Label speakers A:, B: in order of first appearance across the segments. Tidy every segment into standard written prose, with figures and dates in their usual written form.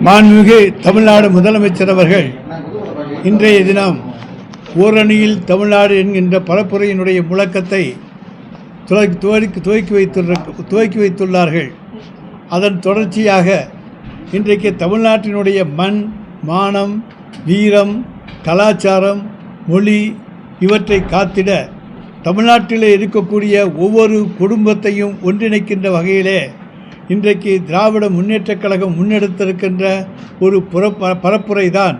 A: மாண்புமிகு தமிழ்நாடு முதலமைச்சர் அவர்கள் இன்றைய தினம் ஓரணியில் தமிழ்நாடு என்கின்ற பரப்புரையினுடைய முழக்கத்தை துவக்கி வைத்துள்ளார்கள். அதன் தொடர்ச்சியாக இன்றைக்கு தமிழ்நாட்டினுடைய மண், மானம், வீரம், கலாச்சாரம், மொழி இவற்றை காத்திட தமிழ்நாட்டில் இருக்கக்கூடிய ஒவ்வொரு குடும்பத்தையும் ஒன்றிணைக்கின்ற வகையிலே இன்றைக்கு திராவிட முன்னேற்றக் கழகம் முன்னெடுத்திருக்கின்ற ஒரு பரப்புரை தான்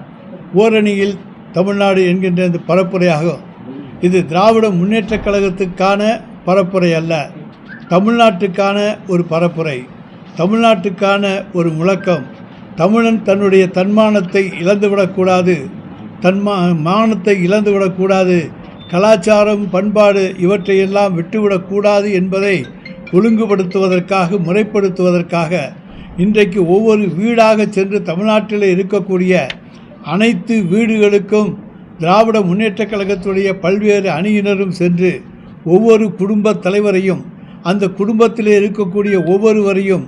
A: ஓரணியில் தமிழ்நாடு என்கின்ற இந்த பரப்புரையாகும். இது திராவிட முன்னேற்றக் கழகத்துக்கான பரப்புரை அல்ல, தமிழ்நாட்டுக்கான ஒரு பரப்புரை, தமிழ்நாட்டுக்கான ஒரு முழக்கம். தமிழன் தன்னுடைய தன்மானத்தை இழந்துவிடக்கூடாது, மானத்தை இழந்துவிடக்கூடாது, கலாச்சாரம், பண்பாடு இவற்றையெல்லாம் விட்டுவிடக்கூடாது என்பதை ஒழுங்குபடுத்துவதற்காக, முறைப்படுத்துவதற்காக இன்றைக்கு ஒவ்வொரு வீடாக சென்று தமிழ்நாட்டில் இருக்கக்கூடிய அனைத்து வீடுகளுக்கும் திராவிட முன்னேற்றக் கழகத்துடைய பல்வேறு அணியினரும் சென்று ஒவ்வொரு குடும்ப தலைவரையும், அந்த குடும்பத்தில் இருக்கக்கூடிய ஒவ்வொருவரையும்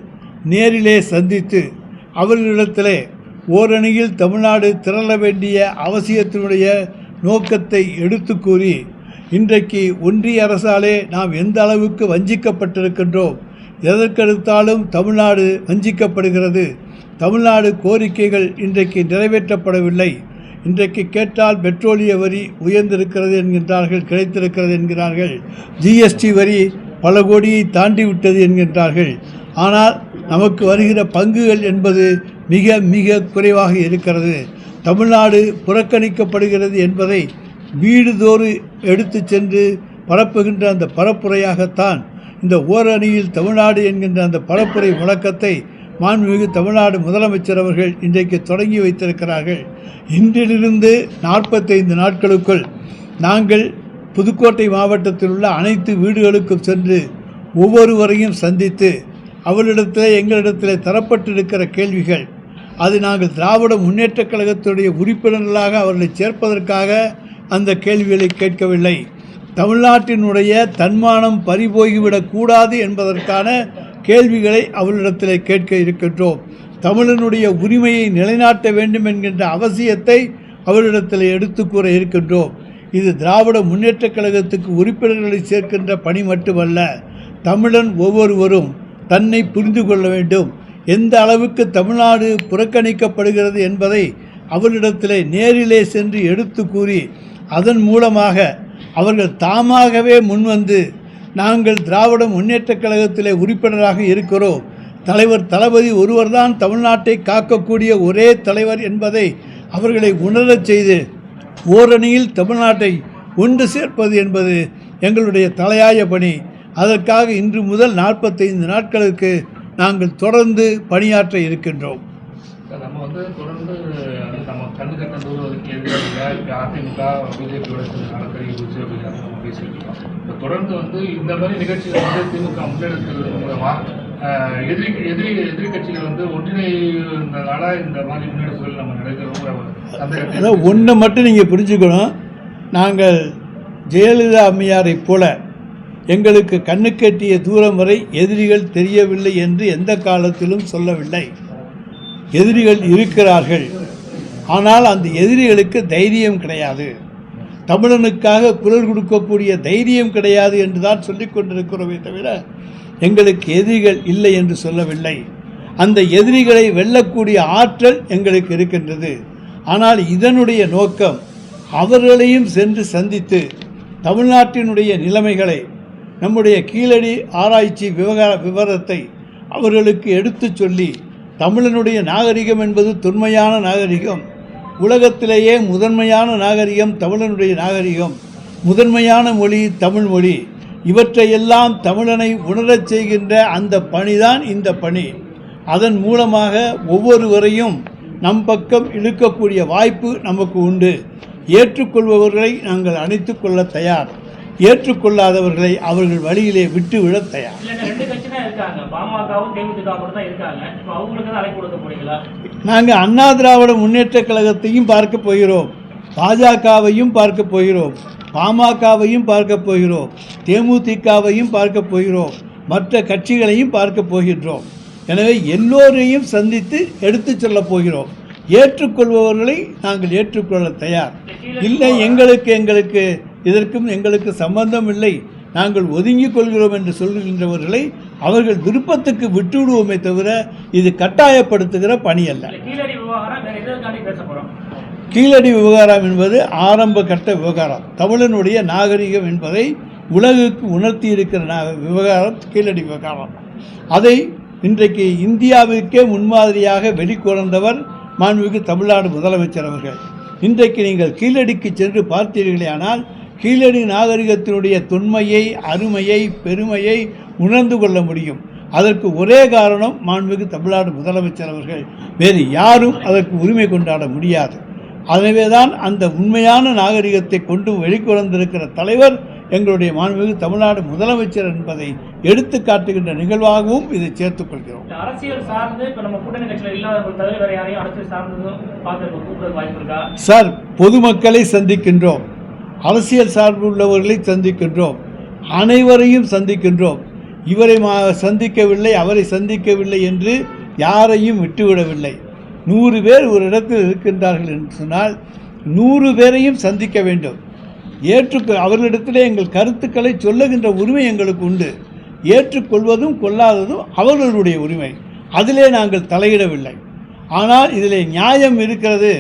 A: நேரிலே சந்தித்து அவர்களிடத்திலே ஓரணியில் தமிழ்நாடு திரள வேண்டிய அவசியத்தினுடைய நோக்கத்தை எடுத்து கூறி, இன்றைக்கு ஒன்றிய அரசாலே நாம் எந்த அளவுக்கு வஞ்சிக்கப்பட்டிருக்கின்றோம், எதற்கெடுத்தாலும் தமிழ்நாடு வஞ்சிக்கப்படுகிறது, தமிழ்நாடு கோரிக்கைகள் இன்றைக்கு நிறைவேற்றப்படவில்லை, இன்றைக்கு கேட்டால் பெட்ரோலிய வரி உயர்ந்திருக்கிறது என்கின்றார்கள், கிடைத்திருக்கிறது என்கிறார்கள், ஜிஎஸ்டி வரி பல கோடியை தாண்டி விட்டது என்கின்றார்கள். ஆனால் நமக்கு வருகிற பங்குகள் என்பது மிக மிக குறைவாக இருக்கிறது. தமிழ்நாடு புறக்கணிக்கப்படுகிறது என்பதை வீடுதோறு எடுத்து சென்று பரப்புகின்ற அந்த பரப்புரையாகத்தான் இந்த ஓரணியில் தமிழ்நாடு என்கின்ற அந்த பரப்புரை முழக்கத்தை மாண்புமிகு தமிழ்நாடு முதலமைச்சர் அவர்கள் இன்றைக்கு தொடங்கி வைத்திருக்கிறார்கள். இன்றிலிருந்து 45 நாட்களுக்குள் நாங்கள் புதுக்கோட்டை மாவட்டத்தில் உள்ள அனைத்து வீடுகளுக்கும் சென்று ஒவ்வொருவரையும் சந்தித்து அவர்களிடத்தில் எங்களிடத்தில் தரப்பட்டிருக்கிற கேள்விகள், அது நாங்கள் திராவிட முன்னேற்றக் கழகத்துடைய உறுப்பினர்களாக அவர்களை சேர்ப்பதற்காக அந்த கேள்விகளை கேட்கவில்லை, தமிழ்நாட்டினுடைய தன்மானம் பறிபோய்விடக்கூடாது என்பதற்கான கேள்விகளை அவர்களிடத்தில் கேட்க இருக்கின்றோம். தமிழனுடைய உரிமையை நிலைநாட்ட வேண்டும் என்கின்ற அவசியத்தை அவர்களிடத்தில் எடுத்து கூற இருக்கின்றோம். இது திராவிட முன்னேற்றக் கழகத்துக்கு உறுப்பினர்களை சேர்க்கின்ற பணி மட்டுமல்ல, தமிழன் ஒவ்வொருவரும் தன்னை புரிந்து கொள்ள வேண்டும், எந்த அளவுக்கு தமிழ்நாடு புறக்கணிக்கப்படுகிறது என்பதை அவர்களிடத்திலே நேரிலே சென்று எடுத்து கூறி, அதன் மூலமாக அவர்கள் தாமாகவே முன்வந்து நாங்கள் திராவிட முன்னேற்றக் கழகத்திலே உறுப்பினராக இருக்கிறோம், தலைவர் தளபதி ஒருவர்தான் தமிழ்நாட்டை காக்கக்கூடிய ஒரே தலைவர் என்பதை அவர்களை உணரச் செய்து ஓரணியில் தமிழ்நாட்டை ஒன்று சேர்ப்பது என்பது எங்களுடைய தலையாய பணி. அதற்காக இன்று முதல் 45 நாட்களுக்கு நாங்கள் தொடர்ந்து பணியாற்ற இருக்கின்றோம்.
B: நம்ம தொடர்ந்து நம்ம கண்ணு கட்ட தூரம் அதிமுக பிஜேபியோட நலக்கறி குறித்து அப்படின்னு நம்ம பேசிட்டு இருக்கோம். தொடர்ந்து இந்த மாதிரி நிகழ்ச்சிகள் திமுக முன்னெடுக்கிறது மூலமா எதிரி கட்சிகள் ஒன்றிணைந்ததால இந்த மாதிரி முன்னெடுப்புகள் நம்ம நடக்கிறோம்.
A: ஒன்று மட்டும் நீங்கள் புரிஞ்சுக்கணும், நாங்கள் ஜெயலலிதா அம்மையாரை போல எங்களுக்கு கண்ணு கட்டிய தூரம் வரை எதிரிகள் தெரியவில்லை என்று எந்த காலத்திலும் சொல்லவில்லை. எதிரிகள் இருக்கிறார்கள், ஆனால் அந்த எதிரிகளுக்கு தைரியம் கிடையாது, தமிழனுக்காக குரல் கொடுக்கக்கூடிய தைரியம் கிடையாது என்று தான் சொல்லிக் கொண்டிருக்கிறோமே தவிர எங்களுக்கு எதிரிகள் இல்லை என்று சொல்லவில்லை. அந்த எதிரிகளை வெல்லக்கூடிய ஆற்றல் எங்களுக்கு இருக்கின்றது. ஆனால் இதனுடைய நோக்கம் அவர்களையும் சென்று சந்தித்து தமிழ்நாட்டினுடைய நிலைமைகளை, நம்முடைய கீழடி ஆராய்ச்சி விவரத்தை அவர்களுக்கு எடுத்து சொல்லி, தமிழனுடைய நாகரிகம் என்பது தொன்மையான நாகரிகம், உலகத்திலேயே முதன்மையான நாகரிகம் தமிழனுடைய நாகரிகம், முதன்மையான மொழி தமிழ் மொழி, இவற்றையெல்லாம் தமிழனை உணரச் செய்கின்ற அந்த பணிதான் இந்த பணி. அதன் மூலமாக ஒவ்வொருவரையும் நம் பக்கம் இழுக்கக்கூடிய வாய்ப்பு நமக்கு உண்டு. ஏற்றுக்கொள்பவர்களை நாங்கள் அணைத்து கொள்ள தயார், ஏற்றுக்கொள்ளாதவர்களை அவர்கள் வழியிலே விட்டுவிட தயார். நாங்கள் அண்ணா திராவிட முன்னேற்றக் கழகத்தையும் பார்க்க போகிறோம், பாஜகவையும் பார்க்க போகிறோம், பாமகவையும் பார்க்க போகிறோம், தேமுதிகவையும் பார்க்க போகிறோம், மற்ற கட்சிகளையும் பார்க்க போகின்றோம். எனவே எல்லோரையும் சந்தித்து எடுத்துச் சொல்லப் போகிறோம். ஏற்றுக்கொள்பவர்களை நாங்கள் ஏற்றுக்கொள்ள தயார். இல்லை எங்களுக்கு இதற்கும் எங்களுக்கு சம்பந்தம் இல்லை, நாங்கள் ஒதுங்கிக் கொள்கிறோம் என்று சொல்கின்றவர்களை அவர்கள் விருப்பத்துக்கு விட்டுவிடுவோமே தவிர இது கட்டாயப்படுத்துகிற பணி அல்ல. கீழடி விவகாரம் என்பது ஆரம்ப கட்ட விவகாரம். தமிழனுடைய நாகரிகம் என்பதை உலகுக்கு உணர்த்தி இருக்கிற விவகாரம் கீழடி விவகாரம். அதை இன்றைக்கு இந்தியாவிற்கே முன்மாதிரியாக வெளிக்கொணர்ந்தவர் மாண்புமிகு தமிழ்நாடு முதலமைச்சர் அவர்கள். இன்றைக்கு நீங்கள் கீழடிக்கு சென்று பார்த்தீர்களேயானால் கீழடி நாகரிகத்தினுடைய தொன்மையை, அருமையை, பெருமையை உணர்ந்து கொள்ள முடியும். அதற்கு ஒரே காரணம் மாண்புமிகு தமிழ்நாடு முதலமைச்சர் அவர்கள். வேறு யாரும் அதற்கு உரிமை கொண்டாட முடியாது. எனவே தான் அந்த உண்மையான நாகரிகத்தை கொண்டு வெளிக்கொணர்ந்திருக்கிற தலைவர் எங்களுடைய மாண்புமிகு தமிழ்நாடு முதலமைச்சர் என்பதை எடுத்து காட்டுகின்ற நிகழ்வாகவும் இதை சேர்த்துக் கொள்கிறோம்.
C: அரசியல் சார்ந்து இப்ப நம்ம கூட்டணி கட்சியில் இல்லாதவர்கள் தவிர வேற யாரையும் அரசியல் சார்ந்து கூப்பிட வாய்ப்பு இருக்கா
A: சார்? பொதுமக்களை சந்திக்கின்றோம், அரசியல் சார்பு உள்ளவர்களை சந்திக்கின்றோம், அனைவரையும் சந்திக்கின்றோம். இவரை சந்திக்கவில்லை, அவரை சந்திக்கவில்லை என்று யாரையும் விட்டுவிடவில்லை. 100 பேர் ஒரு இடத்தில் இருக்கின்றார்கள் என்று சொன்னால் 100 பேரையும் சந்திக்க வேண்டும். அவர்களிடத்திலே எங்கள் கருத்துக்களை சொல்லுகின்ற உரிமை எங்களுக்கு உண்டு. ஏற்றுக்கொள்வதும் கொள்ளாததும் அவர்களுடைய உரிமை. அதிலே நாங்கள் தலையிடவில்லை. ஆனால் இதிலே நியாயம் இருக்கிறது,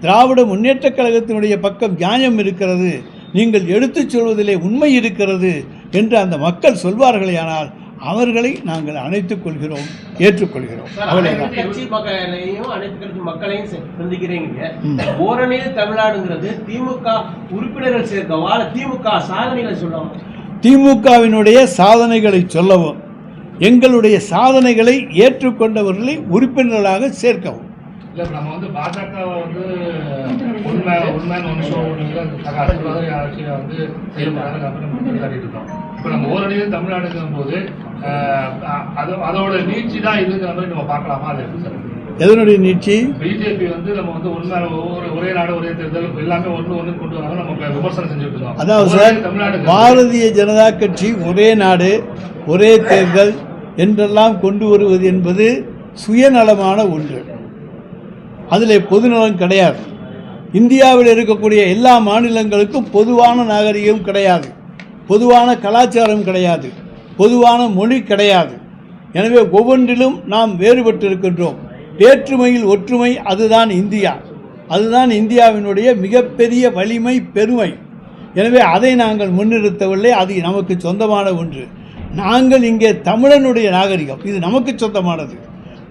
A: திராவிட முன்னேற்றக் கழகத்தினுடைய பக்கம் நியாயம் இருக்கிறது, நீங்கள் எடுத்துச் சொல்வதிலே உண்மை இருக்கிறது என்று அந்த மக்கள் சொல்வார்களேயானால் அவர்களை நாங்கள் அணைத்துக் கொள்கிறோம், ஏற்றுக்கொள்கிறோம்.
D: மக்களையும் சந்திக்கிறீங்க. ஓரணியில் தமிழ்நாடுங்கிறது திமுக உறுப்பினர்கள் சேர்க்கவா, திமுக சாதனைகளை சொல்லவும்,
A: திமுகவினுடைய சாதனைகளை சொல்லவும், எங்களுடைய சாதனைகளை ஏற்றுக்கொண்டவர்களை உறுப்பினர்களாக சேர்க்கவும்.
B: இல்லை, நம்ம வந்து பாஜகவை வந்து உண்மையான ஆட்சியை வந்து செயல்படாத காட்டிட்டு இருக்கோம். இப்போ நம்ம ஓரணியில் தமிழ்நாடுங்கும் போது அதோட நீட்சி தான் இதுங்கிற மாதிரி நம்ம பார்க்கலாமா? அது எப்படி சார்?
A: எதனுடைய நீட்சி?
B: பிஜேபி வந்து நம்ம வந்து ஒரே நாடு ஒரே தேர்தல் எல்லாமே ஒன்று கொண்டு வராங்க, நம்ம விமர்சனம் செஞ்சுட்டு இருக்கோம்.
A: அதாவது சார், பாரதிய ஜனதா கட்சி ஒரே நாடு ஒரே தேர்தல் என்றெல்லாம் கொண்டு வருவது என்பது சுயநலமான ஒன்று. அதில் பொதுநலம் கிடையாது. இந்தியாவில் இருக்கக்கூடிய எல்லா மாநிலங்களுக்கும் பொதுவான நாகரிகம் கிடையாது, பொதுவான கலாச்சாரம் கிடையாது, பொதுவான மொழி கிடையாது. எனவே ஒவ்வொன்றிலும் நாம் வேறுபட்டிருக்கின்றோம். வேற்றுமையில் ஒற்றுமை, அதுதான் இந்தியா. அதுதான் இந்தியாவினுடைய மிகப்பெரிய வலிமை, பெருமை. எனவே அதை நாங்கள் முன்னிறுத்தவில்லை. அது நமக்கு சொந்தமான ஒன்று. நாங்கள் இங்கே தமிழனுடைய நாகரிகம், இது நமக்கு சொந்தமானது.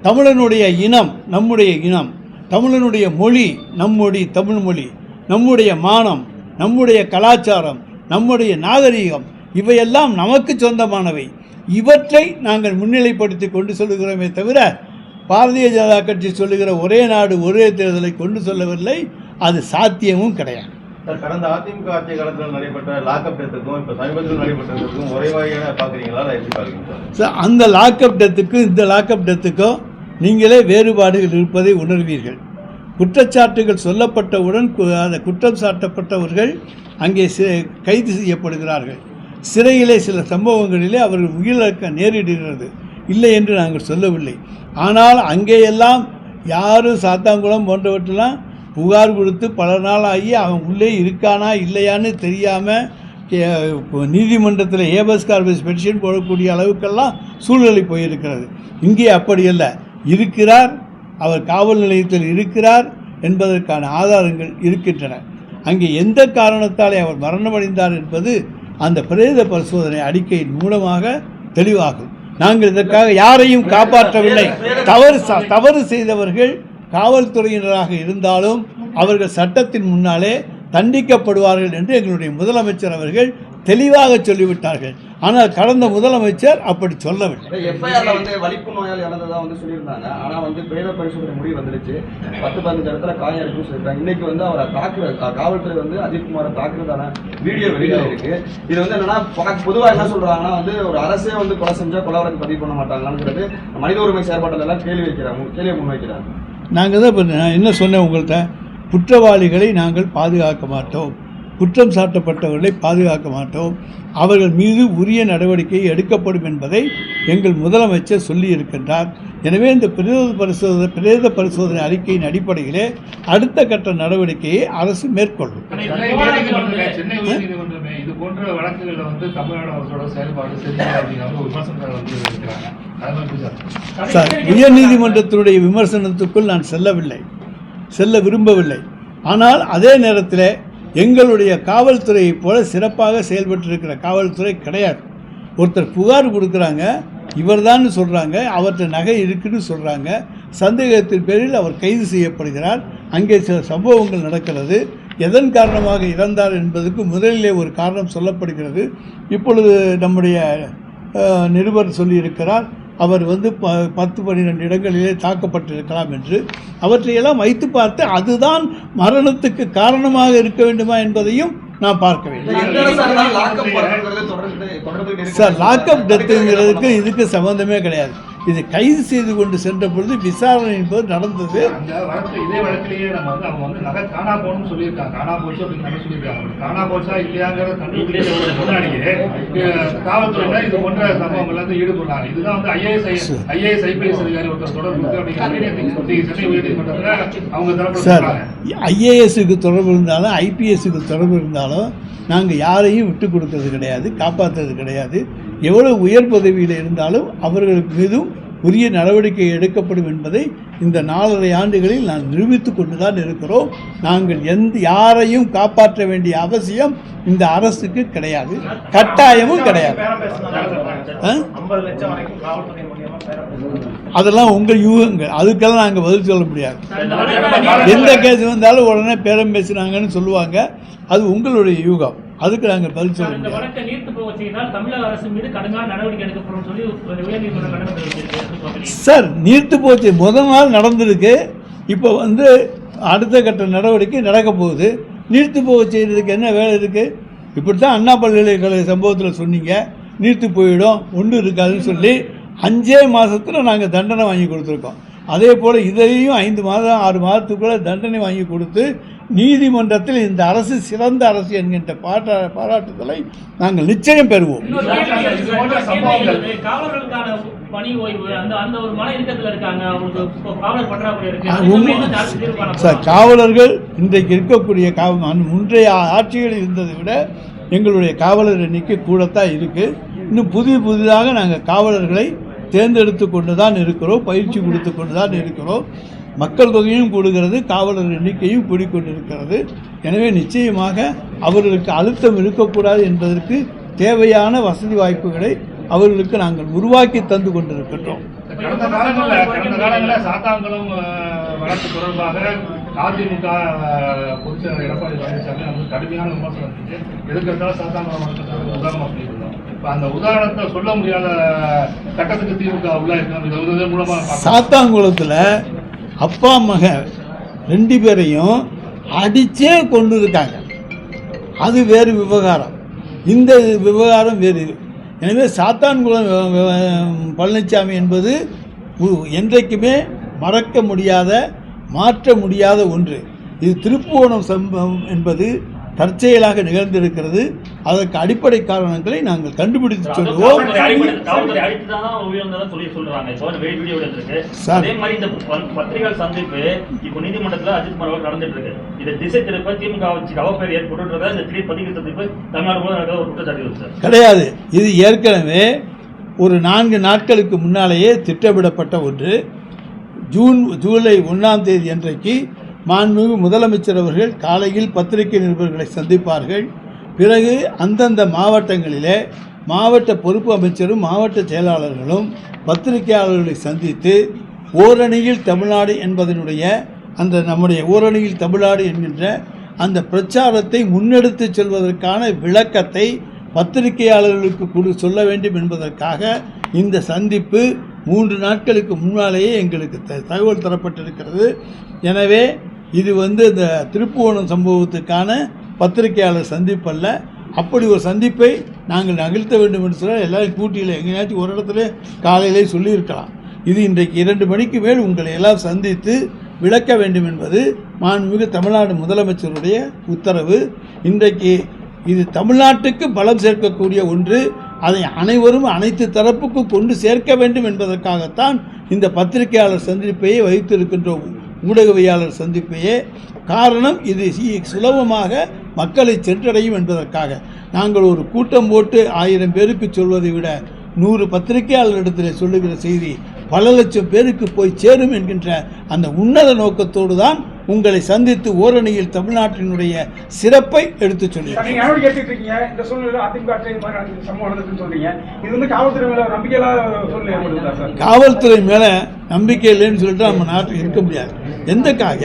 A: தமிழனுடைய இனம் நம்முடைய இனம், தமிழனுடைய மொழி நம்முடைய தமிழ் மொழி, நம்முடைய மானம், நம்முடைய கலாச்சாரம், நம்முடைய நாகரிகம், இவையெல்லாம் நமக்கு சொந்தமானவை. இவற்றை நாங்கள் முன்னிலைப்படுத்தி கொண்டு சொல்லுகிறோமே தவிர பாரதிய ஜனதா கட்சி சொல்லுகிற ஒரே நாடு ஒரே தேர்தலை கொண்டு சொல்லவில்லை. அது சாத்தியமும் கிடையாது.
E: கடந்த அதிமுக ஆட்சி காலத்தில் நடைபெற்ற லாக்அப் டெத்துக்கும் இப்போ சமீபத்தில் நடைபெற்றதுக்கும் ஒரே வகையான பார்க்குறீங்களா, எப்படி பார்க்குறீங்க
A: சார்? அந்த லாக்அப் டெத்துக்கும் இந்த லாக்அப் டெத்துக்கும் நீங்களே வேறுபாடுகள் இருப்பதை உணர்வீர்கள். குற்றச்சாட்டுகள் சொல்லப்பட்டவுடன் அந்த குற்றம் சாட்டப்பட்டவர்கள் அங்கே கைது செய்யப்படுகிறார்கள். சிறையிலே சில சம்பவங்களிலே அவர்கள் உயிரிழக்க நேரிடுகிறது, இல்லை என்று நாங்கள் சொல்லவில்லை. ஆனால் அங்கேயெல்லாம் யாரும் சாத்தாங்குளம் போன்றவற்றெல்லாம் புகார் கொடுத்து பல நாள் ஆகி அவன் உள்ளே இருக்கானா இல்லையான்னு தெரியாமல் நீதிமன்றத்தில் ஏபஸ் கார்பஸ் பெட்டிஷன் போடக்கூடிய அளவுக்கெல்லாம் சூழ்நிலை போயிருக்கிறது. இங்கே அப்படியல்ல, இருக்கிறார், அவர் காவல் நிலையத்தில் இருக்கிறார் என்பதற்கான ஆதாரங்கள் இருக்கின்றன. அங்கே எந்த காரணத்தாலே அவர் மரணமடைந்தார் என்பது அந்த பிரேத பரிசோதனை அறிக்கையின் மூலமாக தெளிவாகும். நாங்கள் இதற்காக யாரையும் காப்பாற்றவில்லை. தவறு செய்தவர்கள் காவல்துறையினராக இருந்தாலும் அவர்கள் சட்டத்தின் முன்னாலே தண்டிக்கப்படுவார்கள் என்று எங்களுடைய முதலமைச்சர் அவர்கள் தெளிவாக சொல்லிவிட்டார்கள். ஆனால் கடந்த முதலமைச்சர் அப்படி சொல்லவில்லை.
F: எஃப்ஐஆர்ல வந்து வலிப்பு நோயால் இறந்ததா வந்து சொல்லியிருந்தாங்க. ஆனால் வந்து பிரேத பரிசோதனை முடிவு வந்துருச்சு. 10-15 இடத்துல காயம் இருக்குன்னு சொல்லியிருக்காங்க. இன்னைக்கு வந்து அவரை காவல்துறை வந்து அஜித்குமாரை தாக்குறதான வீடியோ வெளியாயிருக்கு. இது வந்து என்னன்னா, பொதுவாக என்ன சொல்றாங்கன்னா வந்து ஒரு அரசே வந்து கொலை செஞ்சா கொலை வழக்கு பதிவு பண்ண மாட்டாங்கன்னு மனித உரிமை செயற்பாட்டில் எல்லாம் கேள்வியை முன்வைக்கிறாங்க.
A: நாங்கள் தான் இப்போ என்ன சொன்னேன் உங்கள்கிட்ட, குற்றவாளிகளை நாங்கள் பாதுகாக்க மாட்டோம், குற்றம் சாட்டப்பட்டவர்களை பாதுகாக்க மாட்டோம். அவர்கள் மீது உரிய நடவடிக்கை எடுக்கப்படும் என்பதை எங்கள் முதலமைச்சர் சொல்லியிருக்கின்றார். எனவே இந்த பிரேத பரிசோதனை அறிக்கையின் அடிப்படையிலே அடுத்த கட்ட நடவடிக்கையை அரசு மேற்கொள்ளும்.
B: சென்னை உயர்நீதிமன்றமே இது போன்ற வழக்குகளில் வந்து தமிழ்நாடு அரசோட செயல்பாடு சரியில்லை அப்படிங்கிற விமர்சனங்கள் வந்து இருக்கிறாங்க.
A: சார், உயர்நீதிமன்றத்தினுடைய விமர்சனத்துக்குள் நான் செல்ல விரும்பவில்லை. ஆனால் அதே நேரத்தில் எங்களுடைய காவல்துறையைப் போல சிறப்பாக செயல்பட்டிருக்கிற காவல்துறை கிடையாது. ஒருத்தர் புகார் கொடுக்குறாங்க, இவர்தான் சொல்கிறாங்க, அவர்கிட்ட நகை இருக்குன்னு சொல்கிறாங்க, சந்தேகத்தின் பேரில் அவர் கைது செய்யப்படுகிறார். அங்கே சில சம்பவங்கள் நடக்கிறது. எதன் காரணமாக இறந்தார் என்பதற்கு முதலிலே ஒரு காரணம் சொல்லப்படுகிறது. இப்பொழுது நம்முடைய நிருபர் சொல்லியிருக்கிறார், அவர் வந்து 10-12 இடங்களிலே தாக்கப்பட்டிருக்கலாம் என்று. அவற்றையெல்லாம் வைத்து பார்த்து அதுதான் மரணத்துக்கு காரணமாக இருக்க வேண்டுமா என்பதையும் நான் பார்க்க வேண்டும். சார், லாக்அப் டெத்துங்கிறதுக்கு இதுக்கு சம்பந்தமே கிடையாது. இது கைது செய்து கொண்டு சென்ற பொழுது விசாரணை என்பது நடந்தது.
B: அந்த வழக்கு இதே வழக்கிலேயே நம்ம வந்து அவங்க வந்து நகை காணா போகணும்னு சொல்லியிருக்காங்க, காணா போச்சு அப்படின்னு சொல்லியிருக்காங்க. காணா போச்சா இல்லையாங்கிறத கண்டுபிடிக்கிறதுக்கு முன்னாடியே காவல்துறையினர் இது போன்ற சம்பவங்கள்ல வந்து ஈடுபடுறாங்க. இதுதான் வந்து ஐஏஎஸ் ஐபிஎஸ் அதிகாரி ஒருத்தர் தொடர்பு அப்படிங்கிறது சென்னை உயர்நீதிமன்றத்தில் அவங்க தரப்பு.
A: சார், ஐஏஎஸ்க்கு தொடர்பு இருந்தாலும் ஐபிஎஸ்க்கு தொடர்பு இருந்தாலும் நாங்கள் யாரையும் விட்டு கொடுக்கறது கிடையாது, காப்பாற்றுறது கிடையாது. எவ்வளவு உயர் பதவியில் இருந்தாலும் அவர்களுக்கு மீதும் உரிய நடவடிக்கை எடுக்கப்படும் என்பதை இந்த 4.5 ஆண்டுகளில் நான் நிரூபித்து கொண்டு தான் இருக்கிறோம். நாங்கள் யாரையும் காப்பாற்ற வேண்டிய அவசியம் இந்த அரசுக்கு கிடையாது, கட்டாயமும் கிடையாது. அதெல்லாம் உங்கள் யூகங்கள், அதுக்கெல்லாம் நாங்கள் பதில் சொல்ல முடியாது. எந்த கேஸ் வந்தாலும் உடனே பேரம் பேசினாங்கன்னு சொல்லுவாங்க, அது உங்களுடைய யூகம், அதுக்கு நாங்கள் பதில் சொல்ல முடியாது. சார், நீர்த்து போச்சு, முதல் நாள் நடந்திருக்கு. இப்போ வந்து அடுத்த கட்ட நடவடிக்கை நடக்க போகுது. நீர்த்து போக செய்கிறதுக்கு என்ன வேலை இருக்குது? இப்படித்தான் அண்ணா பல்கலைக்கழக சம்பவத்தில் சொன்னீங்க, நீர்த்து போயிடும், ஒன்றும் இருக்காதுன்னு சொல்லி 5 மாதத்தில் நாங்கள் தண்டனை வாங்கி கொடுத்துருக்கோம். அதே போல் இதையும் 5 மாதம் 6 மாதத்துக்குள்ளே தண்டனை வாங்கி கொடுத்து நீதிமன்றத்தில் இந்த அரசு சிறந்த அரசு என்கின்ற பாராட்டுதலை நாங்கள் நிச்சயம் பெறுவோம். சார், காவலர்கள் இன்றைக்கு இருக்கக்கூடிய முன்றைய ஆட்சிகளில் இருந்ததை விட எங்களுடைய காவலர் எண்ணிக்கை கூடத்தான் இருக்குது. இன்னும் புதிதாக நாங்கள் காவலர்களை தேர்ந்தெடுத்து கொண்டு தான் இருக்கிறோம், பயிற்சி கொடுத்து கொண்டு தான் இருக்கிறோம். மக்கள் தொகையும் கூடுகிறது, காவலர் எண்ணிக்கையும் கூடிக்கொண்டிருக்கிறது. எனவே நிச்சயமாக அவர்களுக்கு அழுத்தம் இருக்கக்கூடாது என்பதற்கு தேவையான வசதி வாய்ப்புகளை அவர்களுக்கு நாங்கள் உருவாக்கி தந்து கொண்டிருக்கின்றோம்.
B: கடந்த காலங்களில் சாத்தான்குளம் வழக்கு தொடர்பாக அதிமுக பொதுச் செயலர் எடப்பாடி பழனிசாமி வந்து கடுமையான விமர்சனம் செஞ்சு எதுக்கிறதா சாத்தான்குளம் வழக்கு உதாரணமாக சொல்லியிருந்தோம். இப்போ அந்த உதாரணத்தை சொல்ல முடியாத கட்டத்துக்கு திமுக உள்ள மூலமாக
A: சாத்தான்குளத்தில் அப்பா மகன் 2 பேரையும் அடிச்சே கொண்டு இருக்காங்க. அது வேறு விவகாரம், இந்த விவகாரம் வேறு. எனவே சாத்தான்குளம் பழனிசாமி என்பது என்றைக்குமே மறக்க முடியாத, மாற்ற முடியாத ஒன்று. இது திருப்புவனம் சம்பவம் என்பது தற்செயலாக நிகழ்ந்திருக்கிறது. அதற்கு அடிப்படை காரணங்களை நாங்கள் கண்டுபிடித்து சொல்லுவோம். கிடையாது, இது ஏற்கனவே ஒரு 4 நாட்களுக்கு முன்னாலேயே திட்டமிடப்பட்ட ஒன்று. ஜூலை 1ஆம் தேதி அன்றைக்கு மாண்புமிகு முதலமைச்சர் அவர்கள் காலையில் பத்திரிகை நிருபர்களை சந்திப்பார்கள். பிறகு அந்தந்த மாவட்டங்களிலே மாவட்ட பொறுப்பு அமைச்சரும் மாவட்ட செயலாளர்களும் பத்திரிகையாளர்களை சந்தித்து ஓரணியில் தமிழ்நாடு என்பதனுடைய அந்த நம்முடைய ஓரணியில் தமிழ்நாடு என்கின்ற அந்த பிரச்சாரத்தை முன்னெடுத்து செல்வதற்கான விளக்கத்தை பத்திரிகையாளர்களுக்கு சொல்ல வேண்டும் என்பதற்காக இந்த சந்திப்பு 3 நாட்களுக்கு முன்னாலேயே எங்களுக்கு தகவல் தரப்பட்டிருக்கிறது. எனவே இது இந்த திருப்புவனம் சம்பவத்துக்கான பத்திரிகையாளர் சந்திப்பல்ல. அப்படி ஒரு சந்திப்பை நாங்கள் நிகழ்த்த வேண்டும் என்று சொன்னால் எல்லாரும் கூட்டியில் எங்கேயாச்சும் ஒரு இடத்துல காலையிலே சொல்லியிருக்கலாம். இது இன்றைக்கு 2 மணிக்கு மேல் உங்களை எல்லாம் சந்தித்து விளக்க வேண்டும் என்பது மாண்புமிகு தமிழ்நாடு முதலமைச்சருடைய உத்தரவு. இன்றைக்கு இது தமிழ்நாட்டுக்கு பலம் சேர்க்கக்கூடிய ஒன்று. அதை அனைவரும் அனைத்து தரப்புக்கும் கொண்டு சேர்க்க வேண்டும் என்பதற்காகத்தான் இந்த பத்திரிகையாளர் சந்திப்பையே வைத்திருக்கின்றோம், ஊடகவியாளர் சந்திப்பையே. காரணம் இது சுலபமாக மக்களை சென்றடையும் என்பதற்காக. நாங்கள் ஒரு கூட்டம் போட்டு 1000 பேருக்கு சொல்வதை விட 100 பத்திரிகையாளரிடத்தில் சொல்லுகிற செய்தி பல லட்சம் பேருக்கு போய் சேரும் என்கின்ற அந்த உன்னத நோக்கத்தோடு தான் உங்களை சந்தித்து ஓரணியில் தமிழ்நாட்டினுடைய சிறப்பை எடுத்து சொல்லுங்கள்.
G: நீங்க யாரோட கேட்டுட்டு இருக்கீங்க? இந்த சூழ்நிலை அதிமுக சம்பவம் நடந்துன்னு சொல்றீங்க. இது வந்து காவல்துறை மேல நம்பிக்கையில்லாத சூழ்நிலை ஏற்படுதா சார்?
A: காவல்துறை மேல நம்பிக்கை இல்லைன்னு சொல்லிட்டு நம்ம நாட்டில் இருக்க முடியாது.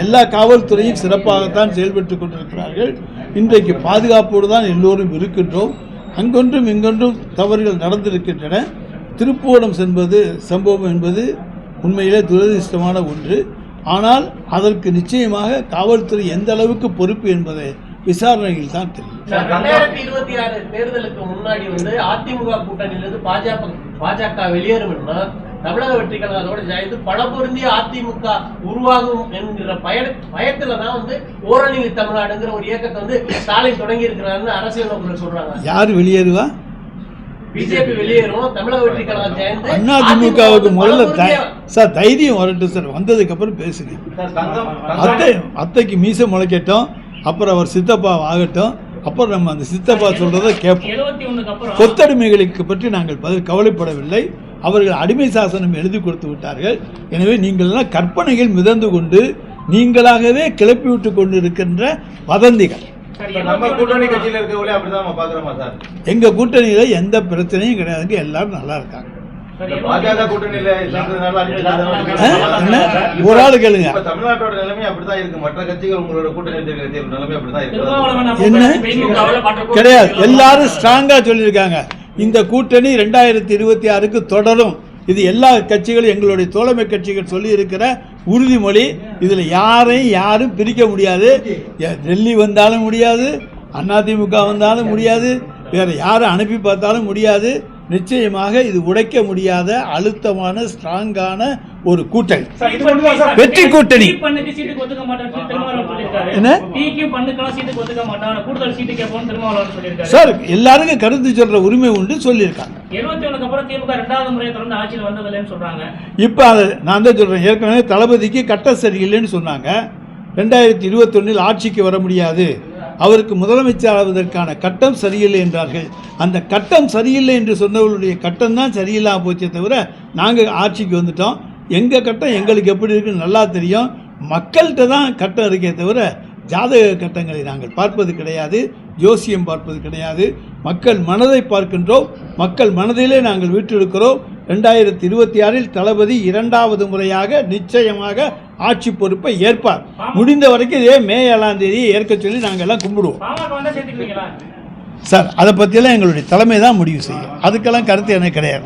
A: எல்லா காவல்துறையும் சிறப்பாகத்தான் செயல்பட்டு கொண்டிருக்கிறார்கள். இன்றைக்கு பாதுகாப்போடு தான் எல்லோரும் இருக்கின்றோம். அங்கொன்றும் இங்கொன்றும் தவறுகள் நடந்திருக்கின்றன. திருப்புவனம் சம்பவம் என்பது உண்மையிலே துரதிர்ஷ்டமான ஒன்று. ஆனால் அதற்கு நிச்சயமாக காவல்துறை எந்த அளவுக்கு பொறுப்பு என்பதை விசாரணையில் தான் தெரியும்.
D: 2026 தேர்தலுக்கு முன்னாடி வந்து அதிமுக கூட்டணியிலிருந்து பாஜக வெளியேறும்னா தமிழக வெற்றி கழகத்தோட சேர்ந்து பலபொருந்திய அதிமுக உருவாகும் என்கிற பயத்துல தான் வந்து ஓரணியில் தமிழ்நாடுங்கிற ஒரு இயக்கத்தை வந்து ஸ்டாலின் தொடங்கி இருக்கிறாருன்னு அரசியல் நோக்கர்கள் சொல்றாங்க.
A: யார் வெளியேறுவா?
D: பிஜேபி வெளியேறும், தமிழக வெற்றி கழகம் சேர்ந்து
A: அதிமுகவுக்கு முதல்ல சார் தைரியம் வரட்டும் சார், வந்ததுக்கு அப்புறம் பேசுங்க. அத்தைக்கு மீசை முளைக்கட்டும், அப்புறம் அவர் சித்தப்பா ஆகட்டும், அப்புறம் நம்ம அந்த சித்தப்பா சொல்றதை கேட்போம். கொத்தடிமைகளுக்கு பற்றி நாங்கள் கவலைப்படவில்லை. அவர்கள் அடிமை சாசனம் எழுதி கொடுத்து விட்டார்கள். எனவே நீங்கள் கற்பனைகள் மிதந்து கொண்டு நீங்களாகவே கிளப்பி விட்டு கொண்டு இருக்கின்ற வதந்திகள்.
E: நம்ம கூட்டணி கட்சியில இருக்கவங்களே அப்படிதான் நம்ம பாக்குறோமா சார்?
A: எங்க கூட்டணியில எந்த பிரச்சனையும் கிடையாதுங்க, எல்லாரும் நல்லா இருக்காங்க.
E: பாஜக கூட்டணியில
A: ஒரு ஆளு கேளுங்க.
E: தமிழ்நாட்டோட நிலைமை அப்படிதான் இருக்கு. மற்ற கட்சிகள் உங்களோட கூட்டணி நிலைமை அப்படிதான் இருக்கு.
A: என்ன கிடையாது, எல்லாரும் ஸ்ட்ராங்கா சொல்லியிருக்காங்க. இந்த கூட்டணி 2026க்கு தொடரும். இது எல்லா கட்சிகளும் எங்களுடைய தோழமை கட்சிகள் சொல்லி இருக்கிற உறுதிமொழி. இதில் யாரும் பிரிக்க முடியாது. டெல்லி வந்தாலும் முடியாது, அதிமுக வந்தாலும் முடியாது, வேற யாரும் அனுப்பி பார்த்தாலும் முடியாது. நிச்சயமாக இது உடைக்க முடியாத அழுத்தமான ஸ்ட்ராங்கான ஒரு கூட்டணி, வெற்றி கூட்டணி. சார் எல்லாருக்கும் கருத்து சொல்ற உரிமை உண்டு, சொல்லியிருக்காங்க. இப்ப நான் தான் சொல்றேன், ஏற்கனவே தளபதிக்கு கட்டம் சரியில்லைன்னு சொன்னாங்க. 2021 ஆட்சிக்கு வர முடியாது, அவருக்கு முதலமைச்சர் ஆவதற்கான கட்டம் சரியில்லை என்றார்கள். அந்த கட்டம் சரியில்லை என்று சொன்னவர்களுடைய கட்டம் தான் சரியில்லாமல் போச்சே தவிர நாங்கள் ஆட்சிக்கு வந்துட்டோம். எங்கள் கட்டம் எங்களுக்கு எப்படி இருக்குன்னு நல்லா தெரியும். மக்கள்கிட்ட தான் கட்டம் இருக்கே தவிர ஜாதக கட்டங்களை நாங்கள் பார்ப்பது கிடையாது, ஜோசியம் பார்ப்பது கிடையாது. மக்கள் மனதை பார்க்கின்றோம், மக்கள் மனதிலே நாங்கள் வீற்றிருக்கிறோம். 2026 தளபதி 2வது முறையாக நிச்சயமாக ஆட்சி பொறுப்பை ஏற்பார். முடிந்த வரைக்கும் மே 7 ஏற்க சொல்லி நாங்கள் எல்லாம் கும்பிடுவோம் சார். அதை பற்றியெல்லாம் எங்களுடைய தலைமை தான் முடிவு செய்யும். அதுக்கெல்லாம் கருத்து எனக்கு கிடையாது.